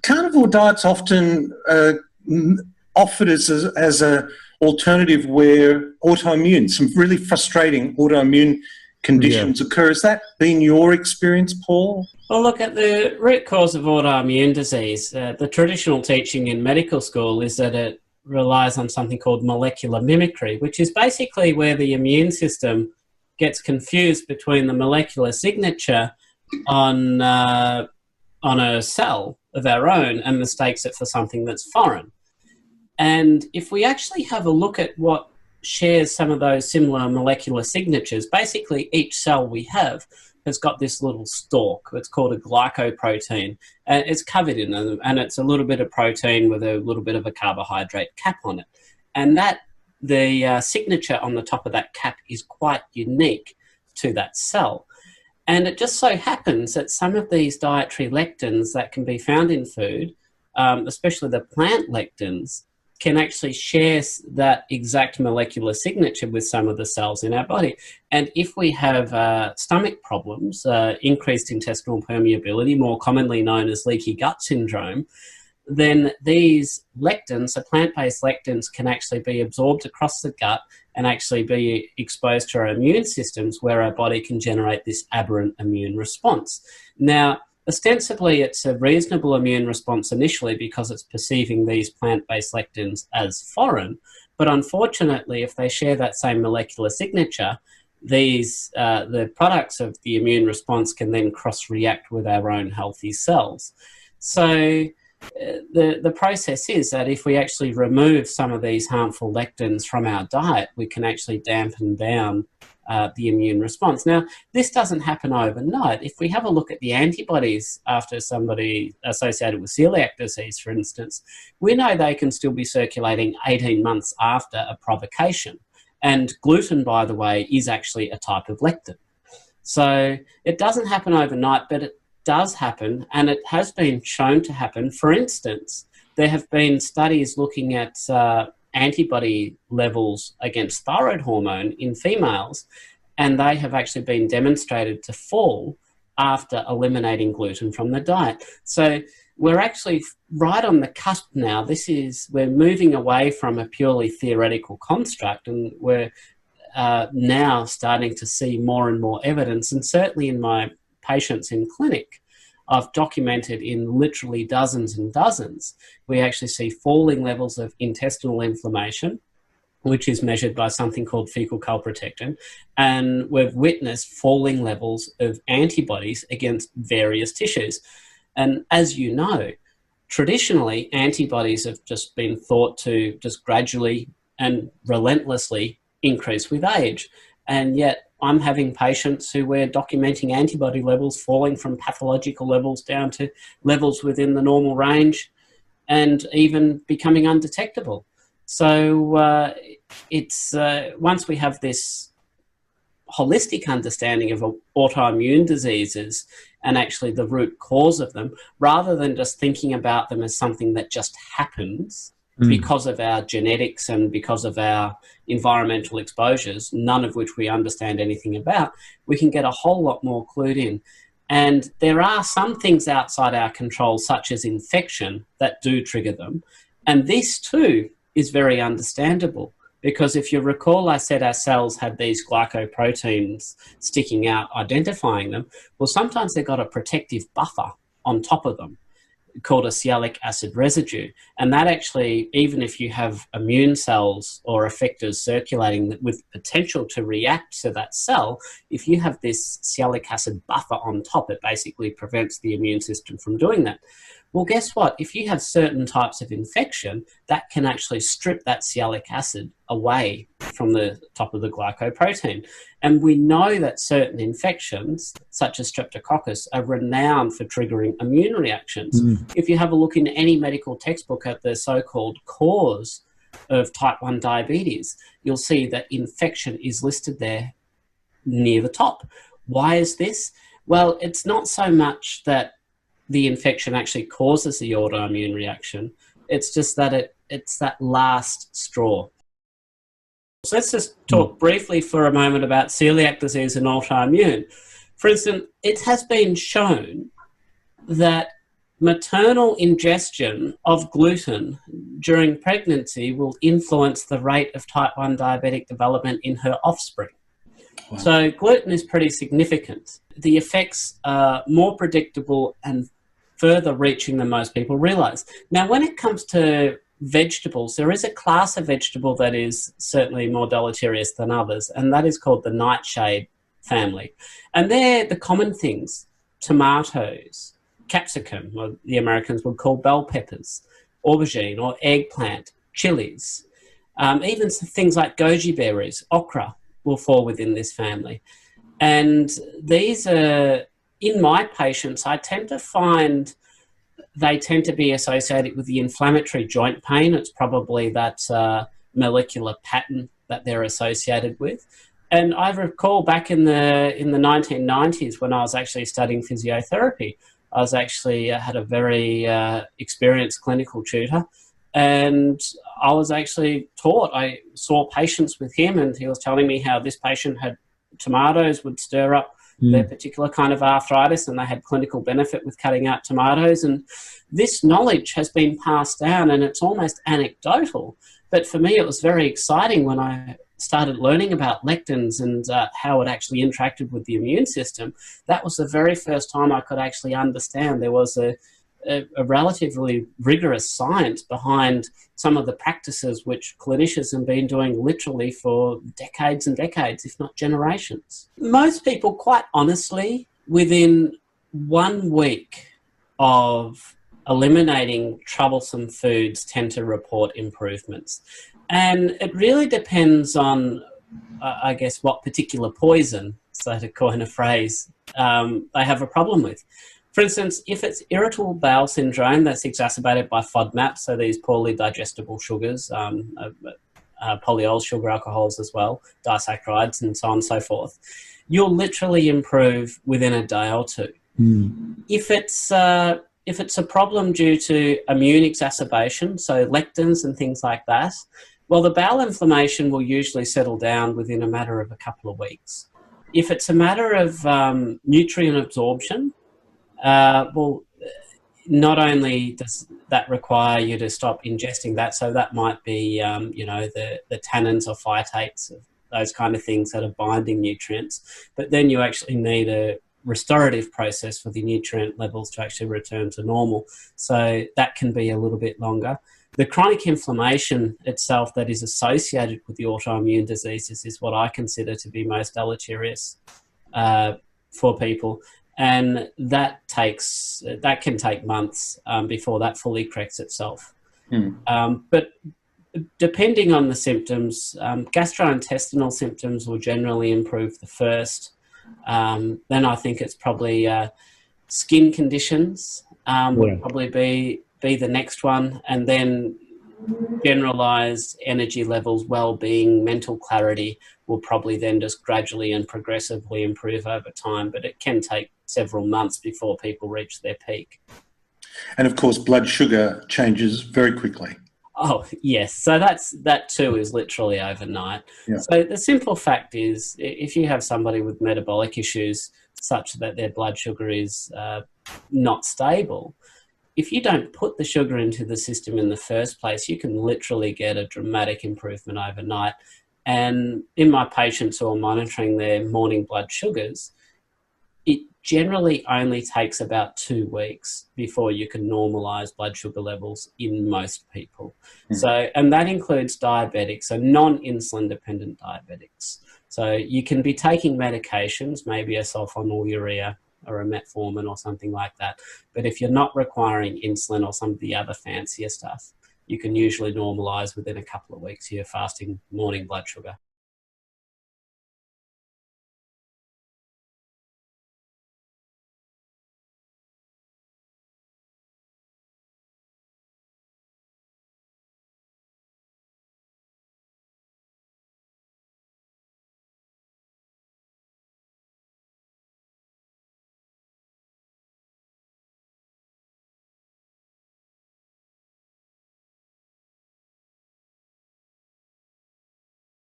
carnivore diet's often offered as a alternative where some really frustrating autoimmune conditions occur. Has that been your experience, Paul? Well, look, at the root cause of autoimmune disease, the traditional teaching in medical school is that it relies on something called molecular mimicry, which is basically where the immune system gets confused between the molecular signature on a cell of our own and mistakes it for something that's foreign. And if we actually have a look at what shares some of those similar molecular signatures, basically each cell we have has got this little stalk. It's called a glycoprotein, and it's covered in them, and it's a little bit of protein with a little bit of a carbohydrate cap on it. And that the signature on the top of that cap is quite unique to that cell. And it just so happens that some of these dietary lectins that can be found in food, especially the plant lectins, can actually share that exact molecular signature with some of the cells in our body. And if we have stomach problems, increased intestinal permeability, more commonly known as leaky gut syndrome, then these lectins, the plant-based lectins, can actually be absorbed across the gut and actually be exposed to our immune systems, where our body can generate this aberrant immune response. Now, ostensibly, it's a reasonable immune response initially because it's perceiving these plant-based lectins as foreign, but unfortunately, if they share that same molecular signature, the products of the immune response can then cross-react with our own healthy cells. So the process is that if we actually remove some of these harmful lectins from our diet, we can actually dampen down the immune response. Now, this doesn't happen overnight. If we have a look at the antibodies after somebody associated with celiac disease, for instance, we know they can still be circulating 18 months after a provocation. And gluten, by the way, is actually a type of lectin. So it doesn't happen overnight, but it does happen, and it has been shown to happen. For instance, there have been studies looking at antibody levels against thyroid hormone in females, and they have actually been demonstrated to fall after eliminating gluten from the diet. So we're actually right on the cusp now. We're moving away from a purely theoretical construct, and we're now starting to see more and more evidence. And certainly in my patients in clinic, I've documented in literally dozens and dozens, we actually see falling levels of intestinal inflammation, which is measured by something called fecal calprotectin, and we've witnessed falling levels of antibodies against various tissues. And as you know, traditionally, antibodies have just been thought to just gradually and relentlessly increase with age. And yet I'm having patients who we're documenting antibody levels falling from pathological levels down to levels within the normal range and even becoming undetectable. So it's once we have this holistic understanding of autoimmune diseases and actually the root cause of them, rather than just thinking about them as something that just happens because of our genetics and because of our environmental exposures, none of which we understand anything about, we can get a whole lot more clued in. And there are some things outside our control, such as infection, that do trigger them. And this too is very understandable, because if you recall, I said our cells have these glycoproteins sticking out, identifying them. Well, sometimes they've got a protective buffer on top of them called a sialic acid residue. And that actually, even if you have immune cells or effectors circulating with potential to react to that cell, if you have this sialic acid buffer on top, it basically prevents the immune system from doing that. Well, guess what? If you have certain types of infection, that can actually strip that sialic acid away from the top of the glycoprotein. And we know that certain infections, such as streptococcus, are renowned for triggering immune reactions. If you have a look in any medical textbook at the so-called cause of type 1 diabetes, you'll see that infection is listed there near the top. Why is this? Well, it's not so much that the infection actually causes the autoimmune reaction. It's just that it's that last straw. So let's just talk briefly for a moment about celiac disease and autoimmune. For instance, it has been shown that maternal ingestion of gluten during pregnancy will influence the rate of type 1 diabetic development in her offspring. Wow. So gluten is pretty significant. The effects are more predictable and further reaching than most people realize. Now, when it comes to vegetables, there is a class of vegetable that is certainly more deleterious than others, and that is called the Nightshade family. And they're the common things: tomatoes, capsicum, or the Americans would call bell peppers, aubergine or eggplant, chilies, even some things like goji berries, okra will fall within this family. And these are, in my patients, I tend to find they tend to be associated with the inflammatory joint pain. It's probably that molecular pattern that they're associated with. And I recall back in the 1990s when I was actually studying physiotherapy, I was actually had a very experienced clinical tutor, and I was actually taught, I saw patients with him, and he was telling me how this patient had tomatoes would stir up their particular kind of arthritis, and they had clinical benefit with cutting out tomatoes. And this knowledge has been passed down, and it's almost anecdotal. But for me, it was very exciting when I started learning about lectins and how it actually interacted with the immune system. That was the very first time I could actually understand there was a relatively rigorous science behind some of the practices which clinicians have been doing literally for decades and decades, if not generations. Most people, quite honestly, within 1 week of eliminating troublesome foods, tend to report improvements. And it really depends on, I guess, what particular poison, so to coin a phrase, they have a problem with. For instance, if it's irritable bowel syndrome that's exacerbated by FODMAPs, so these poorly digestible sugars, polyol sugar alcohols as well, disaccharides and so on and so forth, you'll literally improve within a day or two. If it's a problem due to immune exacerbation, so lectins and things like that, well, the bowel inflammation will usually settle down within a matter of a couple of weeks. If it's a matter of nutrient absorption, well, not only does that require you to stop ingesting that, so that might be, you know, the tannins or phytates, those kind of things that are binding nutrients, but then you actually need a restorative process for the nutrient levels to actually return to normal. So that can be a little bit longer. The chronic inflammation itself that is associated with the autoimmune diseases is what I consider to be most deleterious for people. And that can take months before that fully corrects itself. But depending on the symptoms, gastrointestinal symptoms will generally improve the first. Then I think it's probably skin conditions would probably be the next one, and then generalized energy levels, well-being, mental clarity will probably then just gradually and progressively improve over time, but it can take several months before people reach their peak. And of course, blood sugar changes very quickly. Oh, yes. So that too is literally overnight. Yeah. So the simple fact is, if you have somebody with metabolic issues such that their blood sugar is not stable, if you don't put the sugar into the system in the first place, you can literally get a dramatic improvement overnight. And in my patients who are monitoring their morning blood sugars, it generally only takes about 2 weeks before you can normalize blood sugar levels in most people. So, and that includes diabetics, so non-insulin dependent diabetics. So you can be taking medications, maybe a sulfonylurea or a metformin or something like that. But if you're not requiring insulin or some of the other fancier stuff, you can usually normalize within a couple of weeks your fasting morning blood sugar.